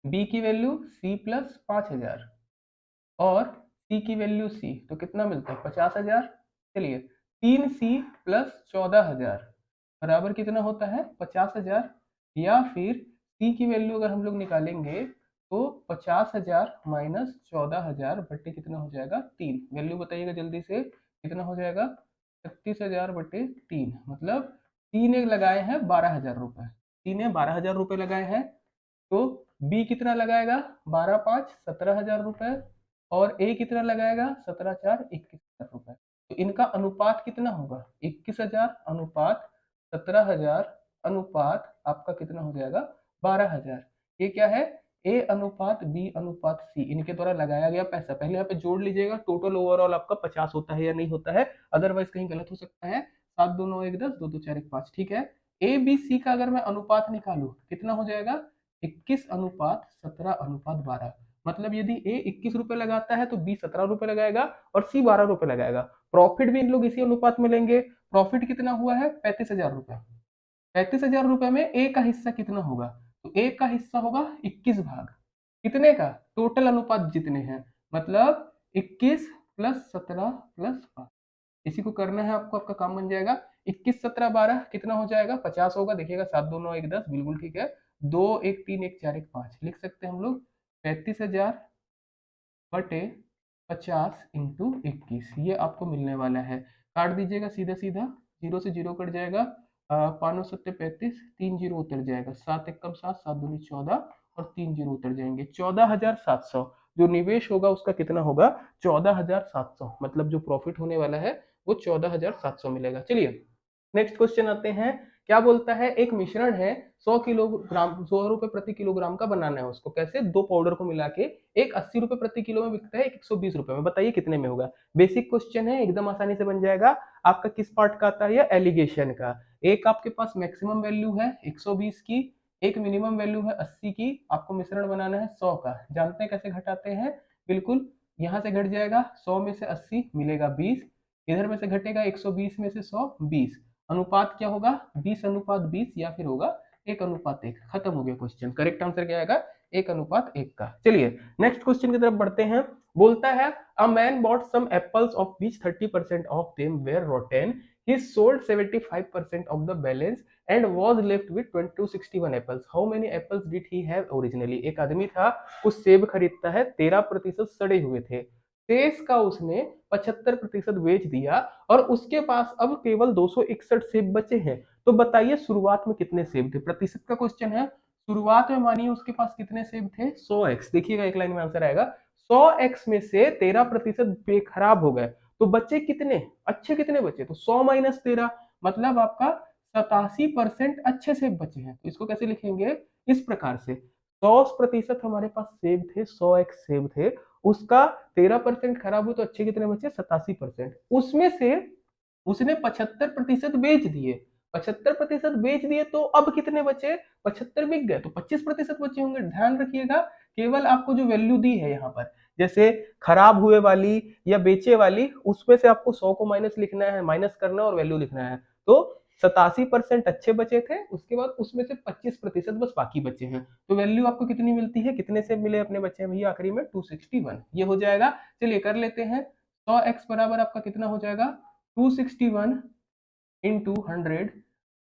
बी की वैल्यू सी प्लस 5,000, और सी की वैल्यू सी, तो कितना मिलता है 50,000। चलिए 3C प्लस 14,000 बराबर कितना होता है 50,000, या फिर सी की वैल्यू अगर हम लोग निकालेंगे तो 50,000 माइनस 14,000 बट्टे कितना हो जाएगा 3, वैल्यू बताइएगा जल्दी से कितना हो जाएगा 36,000 बट्टे 3, मतलब सी ने लगाए हैं 12,000 रुपए, सी ने 12,000 रुपए लगाए हैं, तो बी कितना लगाएगा 12 5 17,000 रुपए, और ए कितना लगाएगा 17 4 21,000 रुपए। तो इनका अनुपात कितना होगा 21,000 अनुपात 17,000 अनुपात आपका कितना हो जाएगा 12,000। ये क्या है, ए अनुपात बी अनुपात सी, इनके द्वारा लगाया गया पैसा। पहले यहाँ पे जोड़ लीजिएगा, टोटल ओवरऑल आपका 50 होता है या नहीं होता है, अदरवाइज कहीं गलत हो सकता है। 7 2 9 1 10, 2 2 4 1 5, ठीक है। ए बी सी का अगर मैं अनुपात निकालू कितना हो जाएगा 21 अनुपात 17 अनुपात 12, मतलब यदि ए 21 रुपए लगाता है तो बी 17 रुपए लगाएगा और सी 12 रुपए लगाएगा। प्रॉफिट भी इन लोग इसी अनुपात में लेंगे। प्रॉफिट कितना हुआ है 35,000 रुपए, 35,000 रुपए में ए का हिस्सा कितना होगा, तो ए का हिस्सा होगा 21 भाग कितने का, टोटल अनुपात जितने हैं, मतलब 21 प्लस 17 प्लस 5, इसी को करना है आपको, आपका काम बन जाएगा। 21 17 12 कितना हो जाएगा 50 होगा, देखिएगा 7 2 9 1 10, बिल्कुल ठीक है। 2 1 3 1 4 1 5 लिख सकते हैं हम लोग 35,000 बटे 50 इंटू 21, ये आपको मिलने वाला है। काट दीजिएगा सीधा सीधा, जीरो से जीरो कट जाएगा, 5 सत्ते 35, 3 जीरो उतर जाएगा, 7 एक कम 7, 7 दूनी 14, और 3 जीरो उतर जाएंगे, 14,700 जो निवेश होगा उसका कितना होगा 14,700, मतलब जो प्रॉफिट होने वाला है वो 14,700 मिलेगा। चलिए नेक्स्ट क्वेश्चन आते हैं, क्या बोलता है, एक मिश्रण है 100 किलोग्राम, 100 रुपए प्रति किलोग्राम का बनाना है उसको, कैसे, दो पाउडर को मिला के, एक 80 रुपए प्रति किलो में बिकता है, एक 120 रुपए में, बताइए कितने में होगा। बेसिक क्वेश्चन है, एकदम आसानी से बन जाएगा। आपका किस पार्ट का आता है, एलिगेशन का। एक आपके पास मैक्सिमम वैल्यू है 120 की, एक मिनिमम वैल्यू है 80 की, आपको मिश्रण बनाना है 100 का। जानते हैं कैसे घटाते हैं, बिल्कुल, यहाँ से घट जाएगा, 100 में से 80 मिलेगा 20, इधर में से घटेगा 120 में से 100, 20, अनुपात क्या होगा, 20:20, या फिर होगा 1:1। खत्म हो गया क्वेश्चन। करेक्ट आंसर क्या आएगा, 1:1 का। चलिए नेक्स्ट क्वेश्चन की तरफ बढ़ते हैं। बोलता है, a man bought some apples of which 30% of them were rotten, he sold 75% of the balance and was left with 261 apples. How many apples did he have originally? एक आदमी था, कुछ सेब खरीदता है, 13% सड़े हुए थे, शेष का उसने 75% बेच दिया और उसके पास अब केवल 261 सेब बचे हैं। तो बताइए शुरुआत में कितने सेब थे, प्रतिशत का क्वेश्चन है। शुरुआत में मानिए उसके पास कितने सेब थे, 100x, देखिएगा एक लाइन में आंसर आएगा, 100x में से 13% खराब हो गए, तो बच्चे कितने अच्छे, कितने बचे, तो 100 माइनस 13, मतलब आपका 87% अच्छे सेब बचे हैं। तो इसको कैसे लिखेंगे, इस प्रकार से, 100% हमारे पास सेब थे, 100x सेब थे, उसका 13% खराब हुआ, तो अच्छे कितने बचे, 87%, उसमें से उसने 75% बेच दिए, 75% बेच दिए, तो अब कितने बचे, 75 बिक गए, तो 25% बचे होंगे। ध्यान रखिएगा, केवल आपको जो वैल्यू दी है यहाँ पर, जैसे खराब हुए वाली या बेचे वाली, उसमें से आपको 100 को माइनस लिखना है, माइनस करना और वैल्यू लिखना है। तो 87% अच्छे बचे थे, उसके बाद उसमें से 25% बस बाकी बचे हैं, तो वैल्यू आपको कितनी मिलती है, कितने से मिले अपने बचे हैं भैया आखिरी में, 261, ये हो जाएगा। चलिए कर लेते हैं, 100x बराबर आपका कितना हो जाएगा, 261 इंटू 100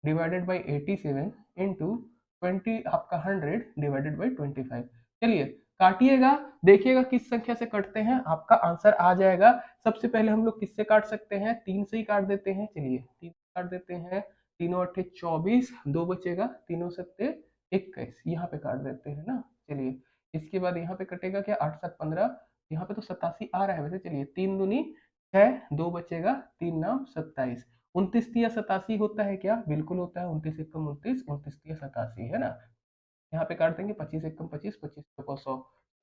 डिवाइडेड बाई 87 इंटू 20, आपका 100 डिवाइडेड बाई 25। चलिए काटिएगा, देखिएगा किस संख्या से कटते हैं, आपका आंसर आ जाएगा। सबसे पहले हम लोग किससे काट सकते हैं, 3 से ही काट देते हैं। चलिए 3 से काट देते हैं, तीनों अट्ठे 24, 2 बचेगा, तीनों सत्ते 21, यहाँ पे काट देते हैं ना। चलिए इसके बाद यहाँ पे कटेगा क्या, 8 7 15, यहाँ पे तो 87 आ रहा है वैसे। चलिए 3 दूनी 6, 2 बचेगा, 3 नाम 27, 29 होता है क्या, बिल्कुल होता है, 29 एकम 29, 29 है ना। यहाँ पे काट देंगे, 25 एकम 25, 25 चौको 100,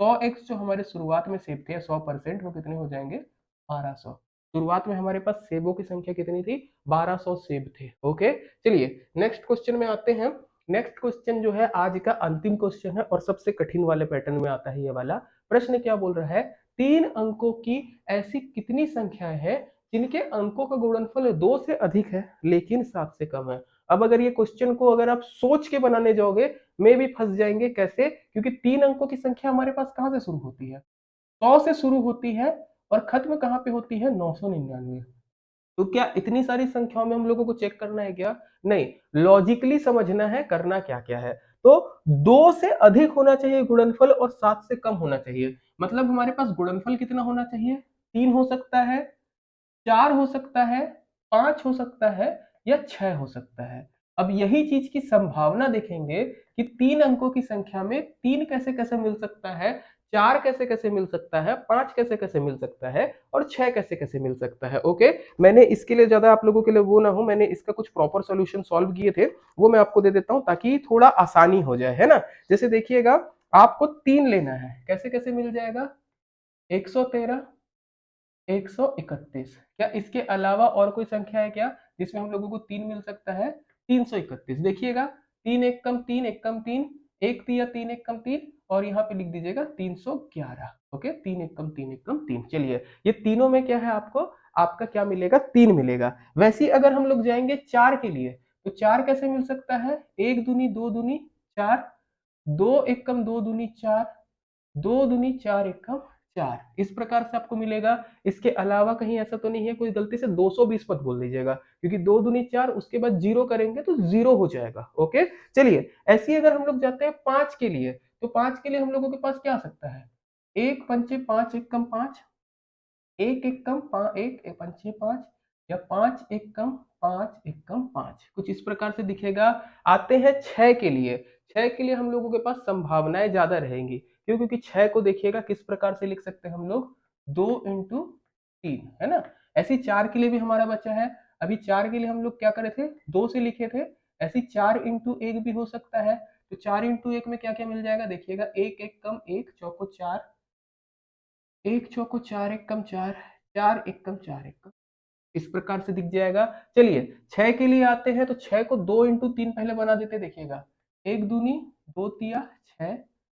100x जो हमारे शुरुआत में सेब थे 100%, वो कितने हो जाएंगे, 1200। शुरुआत में हमारे पास सेबों की संख्या कितनी थी, 1200 सेब थे। ओके, चलिए नेक्स्ट क्वेश्चन में आते हैं। नेक्स्ट क्वेश्चन जो है आज का अंतिम क्वेश्चन है और सबसे कठिन वाले पैटर्न में आता है ये वाला प्रश्न। क्या बोल रहा है, 3 अंकों की ऐसी कितनी संख्या है जिनके अंकों का गुणनफल 2 से अधिक है लेकिन 7 से कम है। अब अगर ये क्वेश्चन को अगर आप सोच के बनाने जाओगे, में भी फंस जाएंगे। कैसे, क्योंकि 3 अंकों की संख्या हमारे पास कहां से शुरू होती है, 100 से शुरू होती है और खत्म कहां पे होती है, 999। तो क्या इतनी सारी संख्याओं में हम लोगों को चेक करना है क्या, नहीं, लॉजिकली समझना है करना क्या क्या है। तो 2 से अधिक होना चाहिए गुणनफल और 7 से कम होना चाहिए, मतलब हमारे पास गुणनफल कितना होना चाहिए, 3 हो सकता है, 4 हो सकता है, 5 हो सकता है, या 6 हो सकता है। अब यही चीज की संभावना देखेंगे कि 3 अंकों की संख्या में 3 कैसे कैसे मिल सकता है, 4 कैसे कैसे मिल सकता है, 5 कैसे कैसे मिल सकता है और 6 कैसे कैसे मिल सकता है। ओके, मैंने इसके लिए ज्यादा आप लोगों के लिए वो ना हो, मैंने इसका कुछ प्रॉपर सॉल्यूशन सॉल्व किए थे, वो मैं आपको दे देता हूं ताकि थोड़ा आसानी हो जाए, है ना। जैसे देखिएगा, आपको 3 लेना है, कैसे कैसे मिल जाएगा, 113, 131, क्या इसके अलावा और कोई संख्या है क्या जिसमें हम लोगों को 3 मिल सकता है, 331। देखिएगा, 3 एक कम 3, एक कम 3, एक दिया 3 एक कम 3, और यहाँ पे लिख दीजिएगा 311। ओके, 3 एक कम 3 एक कम 3। चलिए ये तीनों में क्या है, आपको आपका क्या मिलेगा, 3 मिलेगा। वैसे ही अगर हम लोग जाएंगे 4 के लिए, तो 4 कैसे मिल सकता है, 1 दूनी 2 दूनी 4, 2 एक कम 2 दूनी 4, 2 दूनी 4 एक कम 4, इस प्रकार से आपको मिलेगा। इसके अलावा कहीं ऐसा तो नहीं है, कोई गलती से 220 मत बोल दीजिएगा, क्योंकि 2 दूनी 4, उसके बाद जीरो करेंगे तो जीरो हो जाएगा। ओके, चलिए ऐसे ही अगर हम लोग जाते हैं 5 के लिए, तो 5 के लिए हम लोगों के पास क्या आ सकता है, 1 पंचे 5 एक कम 5, एक एक कम एक, एक पंचे 5, या 5 एक कम 5 एक कम 5, कुछ इस प्रकार से दिखेगा। आते हैं 6 के लिए, 6 के लिए हम लोगों के पास संभावनाएं ज्यादा रहेंगी, क्यों, क्योंकि 6 को देखिएगा किस प्रकार से लिख सकते हैं हम लोग, 2 इंटू 3, है ना। ऐसे ही 4 के लिए भी हमारा बच्चा है, अभी 4 के लिए हम लोग क्या करे थे, 2 से लिखे थे, ऐसी 4 इंटू एक भी हो सकता है। तो 4 इंटू एक में क्या क्या मिल जाएगा देखिएगा, एक एक कम एक, चौको चार, एक चौको चार एक कम चार, चार एक कम चार एक कम, इस प्रकार से दिख जाएगा। चलिए 6 के लिए आते हैं, तो 6 को 2 इंटू तीन पहले बना देते, देखिएगा एक दूनी दो तिया 6,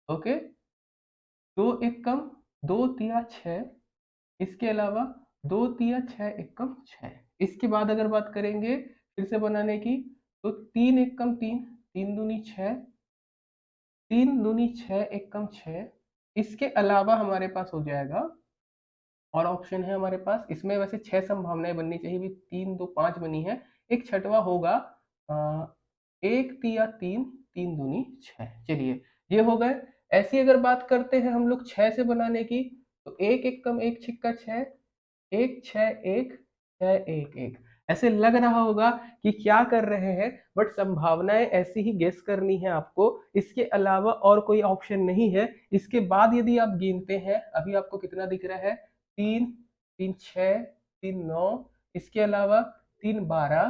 ओके, दो एक कम दो तिया 6, इसके अलावा दो तिया 6 एक कम 6। इसके बाद अगर बात करेंगे फिर से बनाने की, तो तीन एक कम तीन, तीन दूनी 6, तीन दूनी 6 एक कम 6। इसके अलावा हमारे पास हो जाएगा और ऑप्शन है हमारे पास, इसमें वैसे 6 संभावनाएं बननी चाहिए, भी 3 2 5 बनी है, एक छठवा होगा, अ, एक तिया तीन, तीन दूनी 6। चलिए ये हो गए। ऐसी अगर बात करते हैं हम लोग 6 से बनाने की, तो एक एक कम एक छिक्का 6, एक छः एक, छः एक एक। ऐसे लग रहा होगा कि क्या कर रहे हैं, बट संभावनाएं ऐसी ही गेस करनी है आपको, इसके अलावा और कोई ऑप्शन नहीं है। इसके बाद यदि आप गिनते हैं, अभी आपको कितना दिख रहा है, तीन, तीन छः, तीन नौ, इसके अलावा तीन बारह,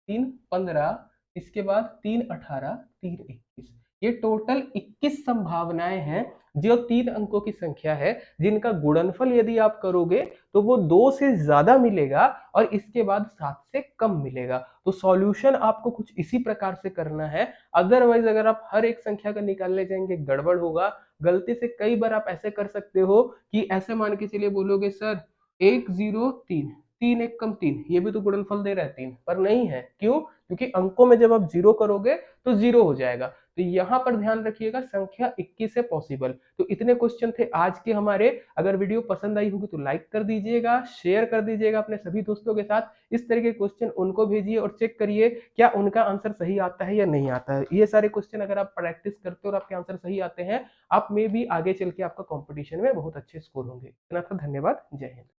तीन पंद्रह, इसके बाद तीन अठारह, तीन इक्कीस, ये टोटल 21 संभावनाएं हैं, जो 3 अंकों की संख्या है, जिनका गुणनफल यदि आप करोगे तो वो 2 से ज्यादा मिलेगा और इसके बाद 7 से कम मिलेगा। तो सॉल्यूशन आपको कुछ इसी प्रकार से करना है, अदरवाइज अगर आप हर एक संख्या का निकालने जाएंगे गड़बड़ होगा। गलती से कई बार आप ऐसे कर सकते हो कि ऐसे मान के चलिए बोलोगे सर एक जीरो तीन, तीन एक कम तीन, ये भी तो गुणनफल दे रहा है तीन, पर नहीं है, क्यों? क्योंकि अंकों में जब आप जीरो करोगे तो जीरो हो जाएगा। तो यहां पर ध्यान रखिएगा, संख्या 21 है पॉसिबल। तो इतने क्वेश्चन थे आज के हमारे। अगर वीडियो पसंद आई होगी तो लाइक कर दीजिएगा, शेयर कर दीजिएगा अपने सभी दोस्तों के साथ। इस तरह के क्वेश्चन उनको भेजिए और चेक करिए क्या उनका आंसर सही आता है या नहीं आता है। ये सारे क्वेश्चन अगर आप प्रैक्टिस करते हो और आपके आंसर सही आते हैं, आप में भी आगे चल के आपका कॉम्पिटिशन में बहुत अच्छे स्कोर होंगे। इतना था, धन्यवाद, जय हिंद।